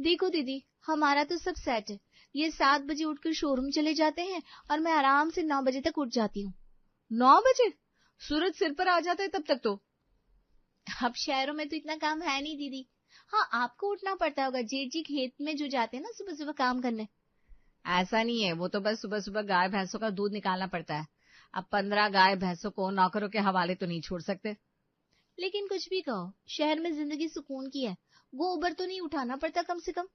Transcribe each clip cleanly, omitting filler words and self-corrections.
देखो दीदी, हमारा तो सब सेट है। ये 7 बजे उठकर शोरूम चले जाते हैं और मैं आराम से 9 बजे तक उठ जाती हूँ। 9 बजे? सूरज सिर पर आ जाता है तब तक तो। अब शहरों में तो इतना काम है नहीं दीदी। हाँ, आपको उठना पड़ता होगा, जेठ जी खेत में जो जाते हैं ना सुबह सुबह काम करने। ऐसा नहीं है, वो तो बस सुबह सुबह गाय भैंसों का दूध निकालना पड़ता है। अब 15 गाय भैंसों को नौकरों के हवाले तो नहीं छोड़ सकते। लेकिन कुछ भी कहो, शहर में जिंदगी सुकून की है। गोबर तो नहीं उठाना पड़ता कम से कम।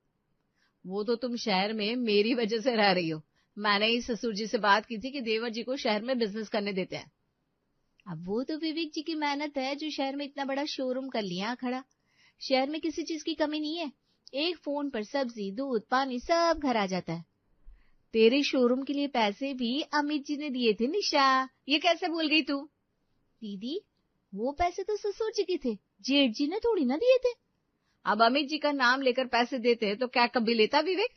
वो तो तुम शहर में मेरी वजह से रह रही हो। मैंने ही ससुर जी से बात की थी कि देवर जी को शहर में बिजनेस करने देते हैं। अब वो तो विवेक जी की मेहनत है जो शहर में इतना बड़ा शोरूम कर लिया खड़ा। शहर में किसी चीज की कमी नहीं है। एक फोन पर सब्जी, दूध, पानी सब घर आ जाता है। तेरे शोरूम के लिए पैसे भी अमित जी ने दिए थे निशा, ये कैसे भूल गई तू? दीदी, वो पैसे तो ससुर जी के थे, जेठ जी ने थोड़ी ना दिए थे। अब अमित जी का नाम लेकर पैसे देते तो क्या कभी लेता विवेक?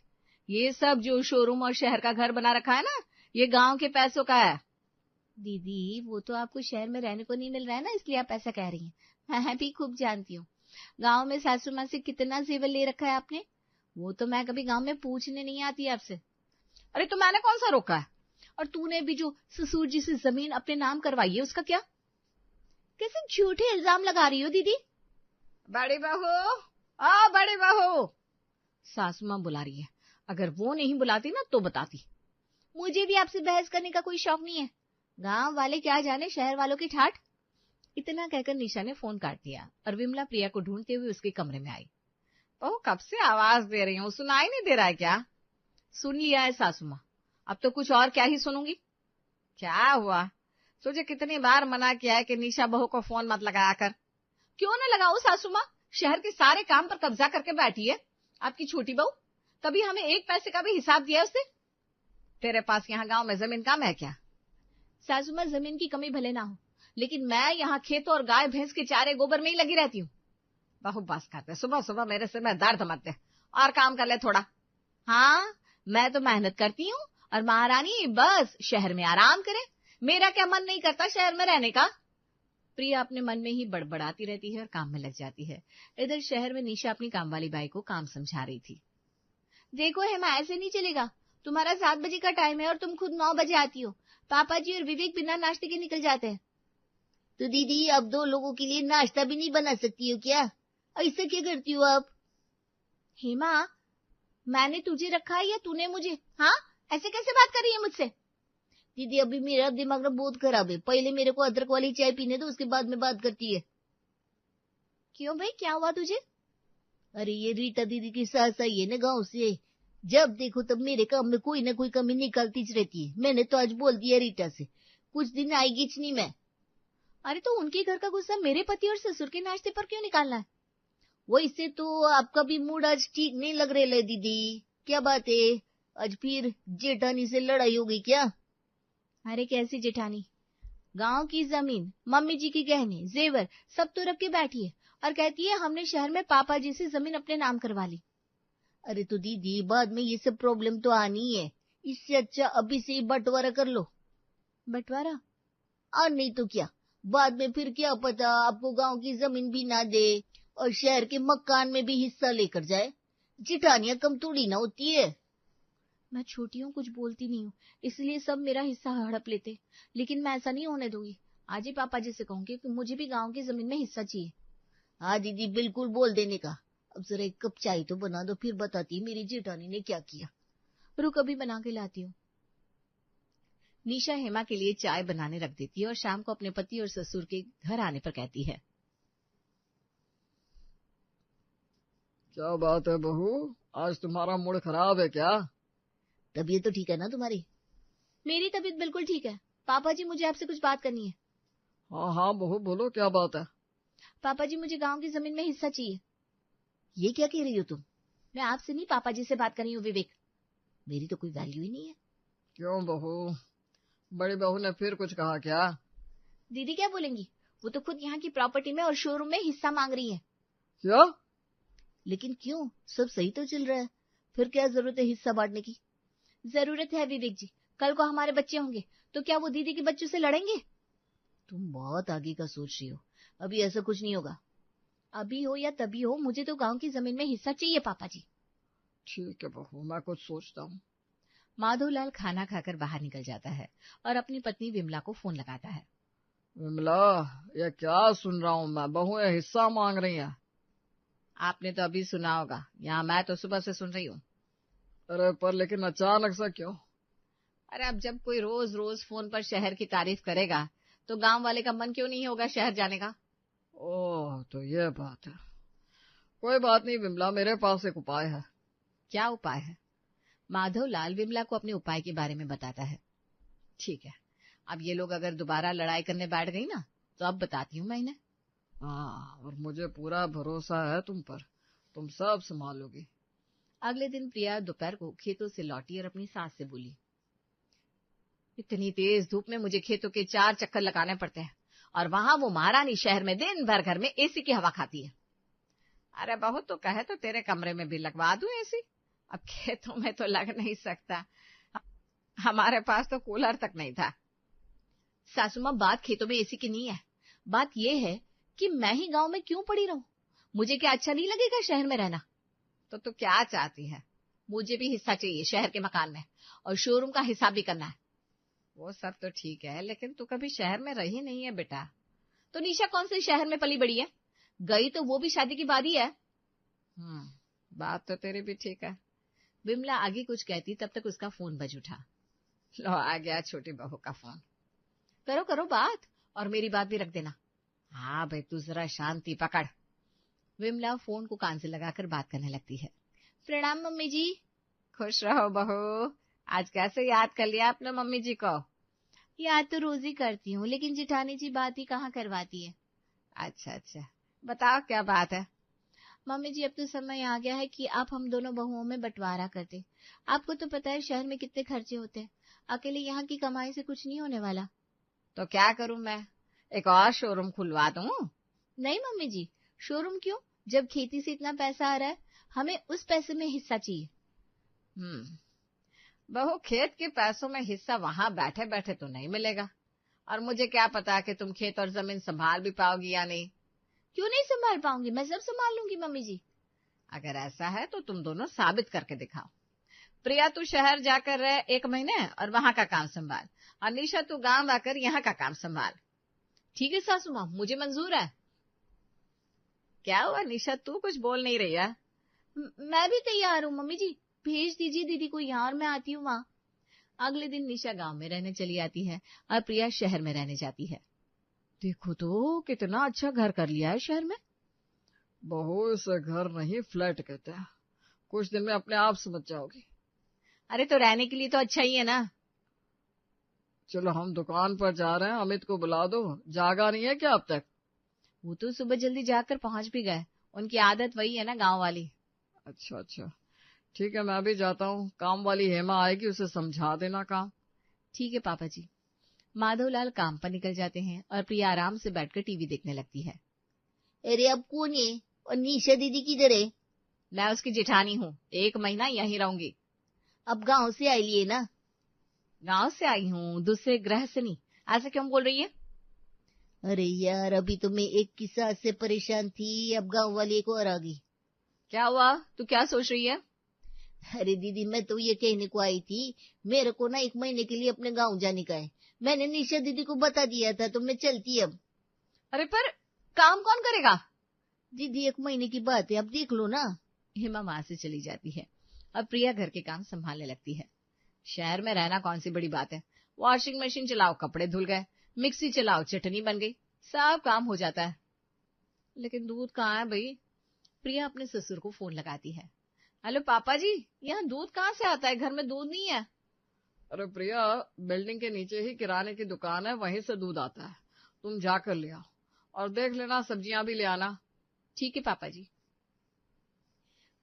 ये सब जो शोरूम और शहर का घर बना रखा है ना, ये गांव के पैसों का है। दीदी, वो तो आपको शहर में रहने को नहीं मिल रहा है ना, इसलिए आप ऐसा कह रही हैं। मैं भी खूब जानती हूँ गांव में सासू माँ से कितना जेवर ले रखा है आपने। वो तो मैं कभी गांव में पूछने नहीं आती आपसे। अरे तो मैंने कौन सा रोका है? और तूने भी जो ससुर जी से जमीन अपने नाम करवाई है उसका क्या? कैसे झूठे इल्जाम लगा रही हो दीदी? बड़ी बहू, आ बड़ी बहू, सासू माँ बुला रही है। अगर वो नहीं बुलाती ना तो बताती। मुझे भी आपसे बहस करने का कोई शौक नहीं है। गांव वाले क्या जाने शहर वालों की ठाठ। इतना कहकर निशा ने फोन काट दिया और विमला प्रिया को ढूंढते हुए उसके कमरे में आई। बहू कब से आवाज दे रही हूँ, सुनाई नहीं दे रहा है क्या? सुन लिया है सासू माँ, अब तो कुछ और क्या ही सुनूंगी। क्या हुआ? तुझे कितनी बार मना किया है कि निशा बहू को फोन मत लगाया कर। क्यों न लगाओ सासू माँ, शहर के सारे काम पर कब्जा करके बैठी है आपकी छोटी बहू। कभी हमें एक पैसे का भी हिसाब दिया उसने? तेरे पास यहाँ गांव में जमीन कम है क्या? सासू माँ, जमीन की कमी भले ना हो, लेकिन मैं यहाँ खेतों और गाय भैंस के चारे गोबर में ही लगी रहती हूँ। बहू बस करते, सुबह सुबह मेरे सिर में दर्द मत दे, और काम कर ले थोड़ा। हाँ, मैं तो मेहनत करती हूँ और महारानी बस शहर में आराम करे। मेरा क्या मन नहीं करता शहर में रहने का। प्रिया अपने मन में ही बड़बड़ाती रहती है और काम में लग जाती है। इधर शहर में निशा अपनी काम वाली बाई को काम समझा रही थी। देखो हेमा, ऐसे नहीं चलेगा। तुम्हारा 7 बजे का टाइम है और तुम खुद 9 बजे आती हो। पापा जी और विवेक बिना नाश्ते के निकल जाते हैं। तो दीदी, अब 2 लोगों के लिए नाश्ता भी नहीं बना सकती हो क्या? ऐसा क्या करती हो आप? हेमा, मैंने तुझे रखा है या तूने मुझे? हाँ, ऐसे कैसे बात कर रही है मुझसे? दीदी, अभी मेरा दिमाग ना बहुत खराब है। पहले मेरे को अदरक वाली चाय पीने दो, उसके बाद में बात करती है। क्यों भाई, क्या हुआ तुझे? अरे ये रीटा दीदी की सास आई है ना गाँव से। जब देखो तब मेरे काम में कोई ना कोई कमी निकालती रहती है। मैंने तो आज बोल दिया रीटा से, कुछ दिन आएगी नहीं मैं। अरे तो उनके घर का गुस्सा मेरे पति और ससुर के नाश्ते पर क्यों निकालना है? वो इससे तो आपका भी मूड आज ठीक नहीं लग रहा है दीदी। क्या बात है, आज फिर जेठानी से लड़ाई हो गई क्या? अरे कैसी जेठानी? गांव की जमीन, मम्मी जी के गहने, जेवर सब तो रख के बैठी है और कहती है हमने शहर में पापा जी से जमीन अपने नाम करवा ली। अरे तो दीदी, बाद में ये सब प्रॉब्लम तो आनी है। इससे अच्छा अभी से ही बंटवारा कर लो। बंटवारा? और नहीं तो क्या, बाद में फिर क्या पता आपको गांव की जमीन भी ना दे और शहर के मकान में भी हिस्सा लेकर जाए। जिठानियां कम थोड़ी ना होती है। मैं छोटी हूँ, कुछ बोलती नहीं हूँ, इसलिए सब मेरा हिस्सा हड़प लेते। लेकिन मैं ऐसा नहीं होने दूंगी। आज ही पापा जी से कहूंगी कि मुझे भी गांव की जमीन में हिस्सा चाहिए। हाँ दीदी, बिल्कुल बोल देने का। अब जरा एक कप चाय तो बना दो, फिर बताती मेरी जेठानी ने क्या किया। रुक, अभी बना के लाती हूँ। निशा हेमा के लिए चाय बनाने रख देती है और शाम को अपने पति और ससुर के घर आने पर कहती है। क्या बात है बहू, आज तुम्हारा मूड खराब है क्या? तबीयत तो ठीक है ना तुम्हारी? मेरी तबीयत बिल्कुल ठीक है। पापा जी, मुझे आपसे कुछ बात करनी है। हाँ हाँ बहू, बोलो क्या बात है? पापा जी, मुझे गांव की जमीन में हिस्सा चाहिए। ये क्या कह रही हो तुम? मैं आपसे नहीं, पापा जी से बात कर रही हूँ विवेक। मेरी तो कोई वैल्यू ही नहीं है। क्यों बहू, बड़ी बहू ने फिर कुछ कहा क्या? दीदी क्या बोलेंगी, वो तो खुद यहाँ की प्रॉपर्टी में और शोरूम में हिस्सा मांग रही है। क्या? लेकिन क्यों, सब सही तो चल रहा है, फिर क्या जरूरत है हिस्सा बांटने की? जरूरत है विवेक जी। कल को हमारे बच्चे होंगे तो क्या वो दीदी के बच्चों से लड़ेंगे? तुम बहुत आगे का सोच रही हो। अभी ऐसा कुछ नहीं होगा। अभी हो या तभी हो, मुझे तो गांव की जमीन में हिस्सा चाहिए पापा जी। ठीक है बहू, मैं कुछ सोचता हूँ। माधवलाल खाना खाकर बाहर निकल जाता है और अपनी पत्नी विमला को फोन लगाता है। विमला, ये क्या सुन रहा हूँ मैं, बहू ये हिस्सा मांग रही है। आपने तो अभी सुना होगा, यहाँ मैं तो सुबह से सुन रही हूँ। अरे पर लेकिन अचानक से क्यों? अरे अब जब कोई रोज रोज फोन पर शहर की तारीफ करेगा तो गांव वाले का मन क्यों नहीं होगा शहर जाने का। ओह, तो ये बात है। कोई बात नहीं विमला, मेरे पास एक उपाय है। क्या उपाय है? माधवलाल विमला को अपने उपाय के बारे में बताता है। ठीक है, अब ये लोग अगर दोबारा लड़ाई करने बैठ गई ना तो अब बताती हूँ मैं इन्हें। हाँ, और मुझे पूरा भरोसा है तुम पर, तुम सब संभालोगी। अगले दिन प्रिया दोपहर को खेतों से लौटी और अपनी सास से बोली, इतनी तेज धूप में मुझे खेतों के 4 चक्कर लगाने पड़ते हैं और वहां वो महारानी शहर में दिन भर घर में एसी की हवा खाती है। अरे बहू तो कहे तो तेरे कमरे में भी लगवा दूं एसी, अब खेतों में तो लग नहीं सकता, हमारे पास तो कूलर तक नहीं था। सासू मां, बात खेतों में एसी की नहीं है, बात यह है कि मैं ही गांव में क्यों पड़ी रहूं, मुझे क्या अच्छा नहीं लगेगा शहर में रहना। तो तू क्या चाहती है? मुझे भी हिस्सा चाहिए शहर के मकान में और शोरूम का हिसाब भी करना है। वो सब तो ठीक है, लेकिन तू कभी शहर में रही नहीं है बेटा। तो निशा कौन से शहर में पली बड़ी है, गई तो वो भी शादी के बाद ही है। बात तो तेरी भी ठीक है। विमला आगे कुछ कहती तब तक उसका फोन बज उठा। लो आ गया छोटी बहू का फोन। करो करो बात, और मेरी बात भी रख देना। हाँ भाई, तू जरा शांति पकड़। विमला फोन को कान से लगाकर बात करने लगती है। प्रणाम मम्मी जी। खुश रहो बहू, आज कैसे याद कर लिया आपने मम्मी जी को? याद तो रोज ही करती हूँ, लेकिन जिठानी जी बात ही कहाँ करवाती है। अच्छा अच्छा, बताओ क्या बात है? मम्मी जी, अब तो समय आ गया है कि आप हम दोनों बहुओं में बंटवारा करते। आपको तो पता है शहर में कितने खर्चे होते हैं, अकेले यहाँ की कमाई से कुछ नहीं होने वाला। तो क्या करूं मैं, एक और शोरूम खुलवा दूं? नहीं मम्मी जी, शोरूम क्यों, जब खेती से इतना पैसा आ रहा है हमें उस पैसे में हिस्सा चाहिए। बहू, खेत के पैसों में हिस्सा वहां बैठे बैठे तो नहीं मिलेगा, और मुझे क्या पता कि तुम खेत और जमीन संभाल भी पाओगी या नहीं। क्यों नहीं संभाल पाऊंगी, मैं सब संभाल लूंगी मम्मी जी। अगर ऐसा है तो तुम दोनों साबित करके दिखाओ। प्रिया, तू शहर जाकर रह 1 महीने और वहां का काम संभाल, और निशा तू गांव आकर यहाँ का काम संभाल। ठीक है सासू माँ, मुझे मंजूर है। क्या हुआ निशा, तू कुछ बोल नहीं रही है? मैं भी तैयार हूँ मम्मी जी, भेज दीजिए दीदी को यहाँ और मैं आती हूँ वहाँ। अगले दिन निशा गांव में रहने चली आती है और प्रिया शहर में रहने जाती है। देखो तो कितना अच्छा घर कर लिया है शहर में। बहू, इसे घर नहीं फ्लैट कहते हैं, कुछ दिन में अपने आप समझ जाओगी। अरे तो रहने के लिए तो अच्छा ही है ना। चलो हम दुकान पर जा रहे हैं, अमित को बुला दो, जागा नहीं है क्या अब तक? वो तो सुबह जल्दी जाकर पहुंच भी गए, उनकी आदत वही है ना गांव वाली। अच्छा अच्छा, ठीक है, मैं भी जाता हूँ, काम वाली हेमा आएगी, उसे समझा देना काम। ठीक है पापा जी। माधवलाल काम पर निकल जाते हैं और प्रिया आराम से बैठकर टीवी देखने लगती है। अरे अब कौन है, और निशा दीदी किधर है? मैं उसकी जेठानी हूँ, 1 महीना यहीं रहूंगी। अब गांव से आई लिए ना? गांव से आई हूँ, दूसरे ग्रह से नहीं। ऐसा क्यों बोल रही है? अरे यार, अभी तो मैं एक की सास से परेशान थी, अब गांव वाली एक और आ गई। क्या हुआ, तू क्या सोच रही है? अरे दीदी, मैं तो ये कहने को आई थी, मेरे को ना 1 महीने के लिए अपने गांव जाने का है। मैंने निशा दीदी को बता दिया था, तो मैं चलती अब। अरे पर काम कौन करेगा? दीदी 1 महीने की बात है, अब देख लो ना। हेमा वहां से चली जाती है और प्रिया घर के काम संभालने लगती है। शहर में रहना कौन सी बड़ी बात है, वॉशिंग मशीन चलाओ कपड़े धुल गए, मिक्सी चलाओ चटनी बन गई, सब काम हो जाता है। लेकिन दूध कहाँ है भाई? प्रिया अपने ससुर को फोन लगाती है। हेलो पापा जी, यहाँ दूध कहाँ से आता है, घर में दूध नहीं है। अरे प्रिया, बिल्डिंग के नीचे ही किराने की दुकान है, वहीं से दूध आता है, तुम जाकर ले आओ, और देख लेना सब्जियां भी ले आना। ठीक है पापा जी।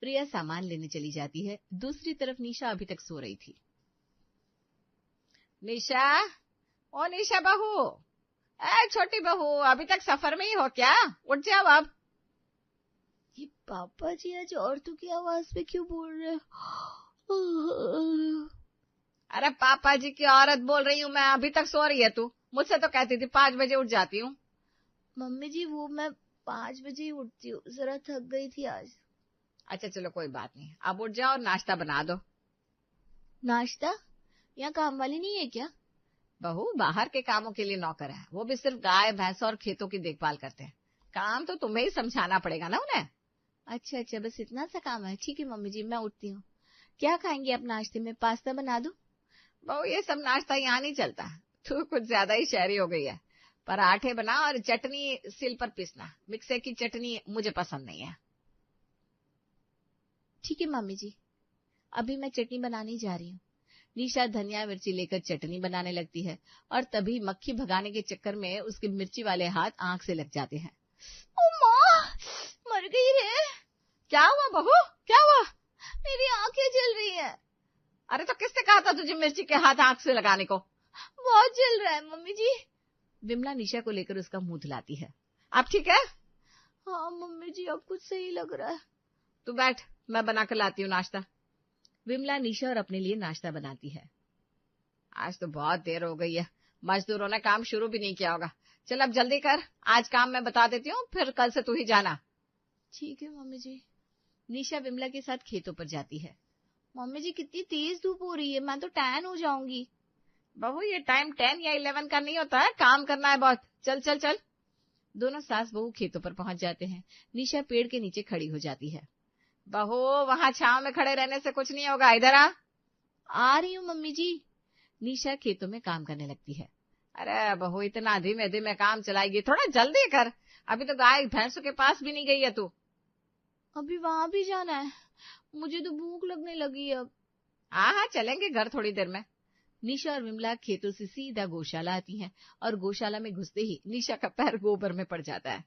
प्रिया सामान लेने चली जाती है। दूसरी तरफ निशा अभी तक सो रही थी। निशा, ओ निशा बहू, ए छोटी बहू, अभी तक सफर में ही हो क्या? उठ जाओ अब। ये पापा जी आज औरतों की आवाज में क्यों बोल रहे हैं? अरे पापा जी की औरत बोल रही हूँ मैं, अभी तक सो रही है तू? मुझसे तो कहती थी 5 बजे उठ जाती हूँ। मम्मी जी, वो मैं 5 बजे ही उठती हूँ, जरा थक गई थी आज। अच्छा चलो कोई बात नहीं, अब उठ जाओ और नाश्ता बना दो। नाश्ता? यहाँ काम वाली नहीं है क्या? बहू बाहर के कामों के लिए नौकर है, वो भी सिर्फ गाय भैंस और खेतों की देखभाल करते हैं। काम तो तुम्हें ही समझाना पड़ेगा ना उन्हें। अच्छा अच्छा, बस इतना सा काम है। ठीक है मम्मी जी, मैं उठती हूँ। क्या खाएंगे आप नाश्ते में? पास्ता बना दूं? बहू ये सब नाश्ता यहाँ नहीं चलता, तू कुछ ज्यादा ही शहरी हो गई है। पराठे बना और चटनी सिल पर पीसना, मिक्से की चटनी मुझे पसंद नहीं है। ठीक है मम्मी जी, अभी मैं चटनी बनाने जा रही हूँ। निशा धनिया मिर्ची लेकर चटनी बनाने लगती है और तभी मक्खी भगाने के चक्कर में उसके मिर्ची वाले हाथ आंख से लग जाते हैं। ओ माँ, मर गई रे। क्या हुआ बहू, क्या हुआ? मेरी आंखें जल रही है। अरे तो किसने कहा था तुझे मिर्ची के हाथ आंख से लगाने को? बहुत जल रहा है मम्मी जी। विमला निशा को लेकर उसका मुंह धुलाती है। अब ठीक है? हाँ मम्मी जी, अब कुछ सही लग रहा है। तू बैठ, मैं बना कर लाती हूँ नाश्ता। विमला निशा और अपने लिए नाश्ता बनाती है। आज तो बहुत देर हो गई है, मजदूरों ने काम शुरू भी नहीं किया होगा। चल अब जल्दी कर, आज काम मैं बता देती हूँ, फिर कल से तू ही जाना। ठीक है मम्मी जी। निशा विमला के साथ खेतों पर जाती है। मम्मी जी कितनी तेज धूप हो रही है, मैं तो टैन हो जाऊंगी। बहू ये टाइम 10 या 11 का नहीं होता है, काम करना है बहुत। चल चल चल। दोनों सास बहू खेतों पर पहुंच जाते हैं। निशा पेड़ के नीचे खड़ी हो जाती है। बहू वहां छांव में खड़े रहने से कुछ नहीं होगा, इधर आ रही हूँ मम्मी जी। निशा खेतों में काम करने लगती है। अरे बहू इतना धीमे धीमे काम चलाएगी, थोड़ा जल्दी कर, अभी तो गाय भैंसों के पास भी नहीं गई है तू। अभी वहां भी जाना है, मुझे तो भूख लगने लगी है अब। हाँ हाँ चलेंगे घर थोड़ी देर में। निशा और विमला खेतों से सीधा गौशाला आती हैं और गौशाला में घुसते ही निशा का पैर गोबर में पड़ जाता है।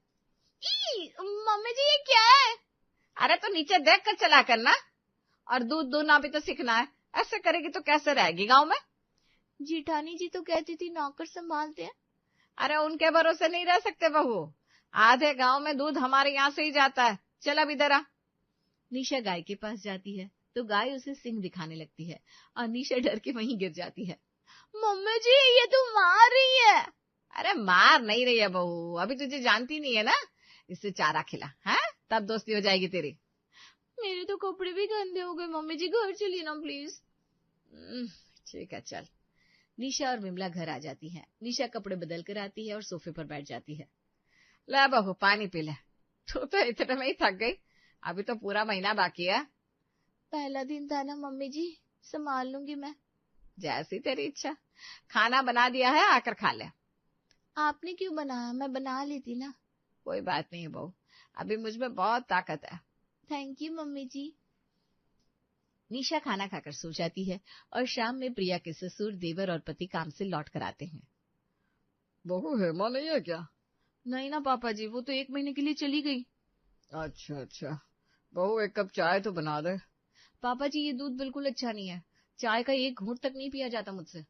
मम्मी जी ये क्या है? अरे तो नीचे देख कर चला करना, और दूध दूहना भी तो सीखना है, ऐसे करेगी तो कैसे रहेगी गांव में? जेठानी जी तो कहती थी नौकर संभालते हैं। अरे उनके भरोसे नहीं रह सकते बहू, आधे गांव में दूध हमारे यहाँ से ही जाता है। चल अब इधर आ। निशा गाय के पास जाती है तो गाय उसे सिंह दिखाने लगती है और निशा डर के वहीं गिर जाती है। मम्मी जी ये तो मार रही है। अरे मार नहीं रही है बहू, अभी तुझे जानती नहीं है ना, इससे चारा खिला है, तब दोस्ती हो जाएगी तेरी। मेरे तो कपड़े भी गंदे हो गए मम्मी जी, घर चलिए ना प्लीज। ठीक है चल। निशा और विमला घर आ जाती हैं। निशा कपड़े बदल कर आती है और सोफे पर बैठ जाती है। ले बहू पानी पी ले, तू तो इतने में ही थक गई, अभी तो पूरा महीना बाकी है। पहला दिन था ना मम्मी जी, संभाल लूंगी मैं। जैसी तेरी इच्छा, खाना बना दिया है, आकर खा ले। आपने क्यों बनाया, मैं बना लेती ना। कोई बात नहीं बहू, अभी मुझमें बहुत ताकत है। थैंक यू मम्मी जी। निशा खाना खाकर सो जाती है और शाम में प्रिया के ससुर देवर और पति काम से लौट कर आते हैं। बहू हेमा नहीं है क्या? नहीं ना पापा जी, वो तो 1 महीने के लिए चली गई। अच्छा अच्छा, बहू एक कप चाय तो बना दे। पापा जी ये दूध बिल्कुल अच्छा नहीं है, चाय का 1 घूंट तक नहीं पिया जाता मुझसे।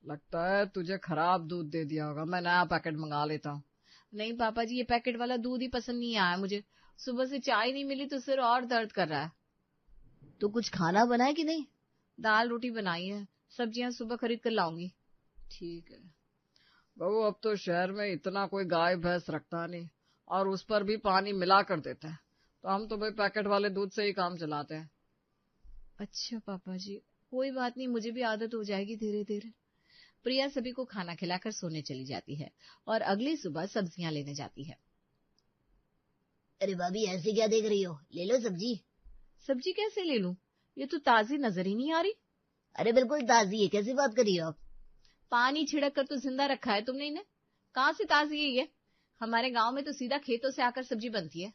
लगता है तुझे खराब दूध दे दिया होगा, मैं नया पैकेट मंगा लेता हूँ। नहीं पापा जी, ये पैकेट वाला दूध ही पसंद नहीं आया मुझे, सुबह से चाय नहीं मिली तो सिर और दर्द कर रहा है। तो कुछ खाना बनाए कि नहीं? दाल रोटी बनाई है, सब्जियां सुबह खरीद कर लाऊंगी। ठीक है बहू, अब तो शहर में इतना कोई गाय भैंस रखता नहीं और उस पर भी पानी मिला कर देता है, तो हम तो भाई पैकेट वाले दूध से ही काम चलाते हैं। अच्छा पापा जी, कोई बात नहीं, मुझे भी आदत हो जाएगी धीरे धीरे। प्रिया सभी को खाना खिलाकर सोने चली जाती है और अगली सुबह सब्जियां लेने जाती है। अरे भाभी ऐसे क्या देख रही हो, ले लो सब्जी। सब्जी कैसे ले लूं, ये तो ताजी नजर ही नहीं आ रही। अरे बिल्कुल ताजी है, कैसी बात कर रही हो आप? पानी छिड़क कर तो जिंदा रखा है तुमने इन्हें, कहाँ से ताजी है ये? हमारे गांव में तो सीधा खेतों से आकर सब्जी बनती है।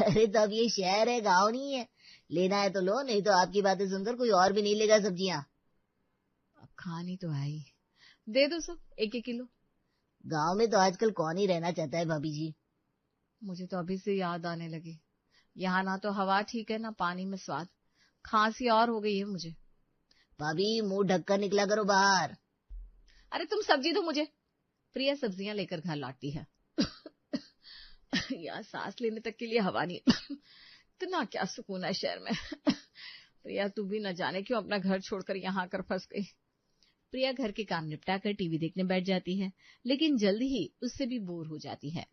अरे तो अब ये शहर है, गाँव नहीं है, लेना है तो लो, नहीं तो आपकी बातें सुनकर कोई और भी नहीं लेगा सब्जियां। अब खानी तो है ही, दे दो सब 1-1 किलो। गाँव में तो आजकल कौन ही रहना चाहता है भाभी जी। मुझे तो अभी से याद आने लगी, यहाँ ना तो हवा ठीक है ना पानी में स्वाद, खांसी और हो गई है मुझे। भाभी मुंह ढककर निकला करो बाहर। अरे तुम सब्जी दो मुझे। प्रिया सब्जियां लेकर घर लौटती है। यार सांस लेने तक के लिए हवा नहीं, इतना क्या सुकून है शहर में। प्रिया तू भी न जाने क्यों अपना घर छोड़कर यहाँ आकर फंस गई। प्रिया घर के काम निपटाकर टीवी देखने बैठ जाती है, लेकिन जल्दी ही उससे भी बोर हो जाती है।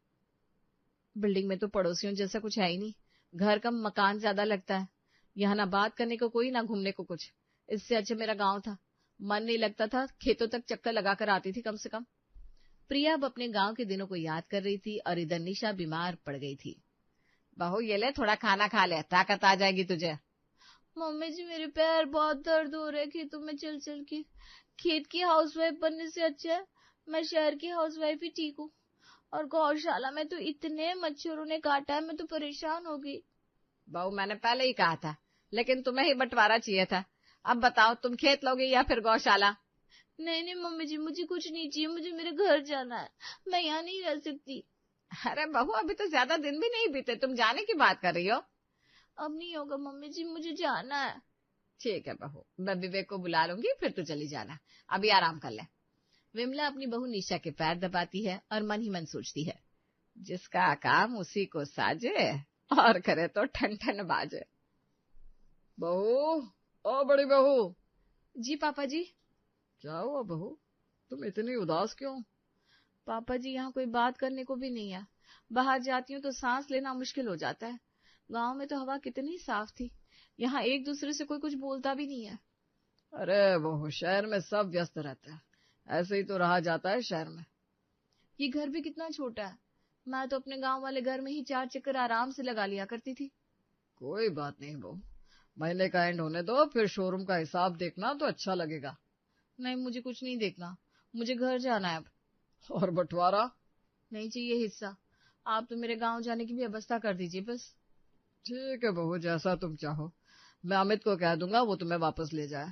बिल्डिंग में तो पड़ोसियों जैसा कुछ है ही नहीं, घर का मकान ज्यादा लगता है, यहाँ ना बात करने को कोई ना घूमने को कुछ। इससे अच्छा मेरा गांव था, मन नहीं लगता था, खेतों तक चक्कर लगाकर आती थी कम से कम। प्रिया अब अपने गांव के दिनों को याद कर रही थी और इधर निशा बीमार पड़ गई थी। बहू ये ले, थोड़ा खाना खा ले, ताकत आ जाएगी तुझे। मम्मी जी मेरे पैर बहुत दर्द हो रहे खेतों में चल चल के। खेत की हाउसवाइफ बनने से अच्छा है मैं शहर की हाउसवाइफ ही ठीक हूँ। और गौशाला में तो इतने मच्छरों ने काटा है, मैं तो परेशान हो गई। बहू मैंने पहले ही कहा था, लेकिन तुम्हें ही बंटवारा चाहिए था। अब बताओ, तुम खेत लोगे या फिर गौशाला? नहीं नहीं मम्मी जी, मुझे कुछ नहीं चाहिए, मुझे मेरे घर जाना है, मैं यहाँ नहीं रह सकती। अरे बहू अभी तो ज्यादा दिन भी नहीं बीते, तुम जाने की बात कर रही हो। अब नहीं होगा मम्मी जी, मुझे जाना है। ठीक है बहू, मैं विवेक को बुला लूंगी, फिर तू चली जाना, अभी आराम कर ले। विमला अपनी बहू निशा के पैर दबाती है और मन ही मन सोचती है, जिसका काम उसी को साजे और करे तो ठन ठन बाजे। बहू, ओ बड़ी बहू। जी पापा जी। क्या हुआ बहू, तुम इतनी उदास क्यों? पापा जी यहाँ कोई बात करने को भी नहीं है, बाहर जाती हूँ तो सांस लेना मुश्किल हो जाता है। गांव में तो हवा कितनी साफ थी, यहाँ एक दूसरे से कोई कुछ बोलता भी नहीं है। अरे बहू, शहर में सब व्यस्त रहते हैं, ऐसे ही तो रहा जाता है शहर में। ये घर भी कितना छोटा है, मैं तो अपने गांव वाले घर में ही 4 चक्कर आराम से लगा लिया करती थी। कोई बात नहीं बहू, महीने का एंड होने दो, फिर शोरूम का हिसाब देखना तो अच्छा लगेगा। नहीं मुझे कुछ नहीं देखना, मुझे घर जाना है अब। और बंटवारा? नहीं चाहिए हिस्सा, आप तो मेरे गांव जाने की भी व्यवस्था कर दीजिए बस। ठीक है बहू, जैसा तुम चाहो। मैं अमित को कह दूंगा, वो तुम्हें वापस ले जाए।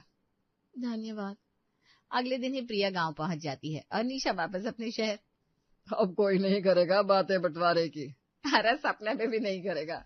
धन्यवाद। अगले दिन ही प्रिया गांव पहुंच जाती है और निशा वापस अपने शहर। अब कोई नहीं करेगा बातें बंटवारे की। अरे सपने में भी नहीं करेगा।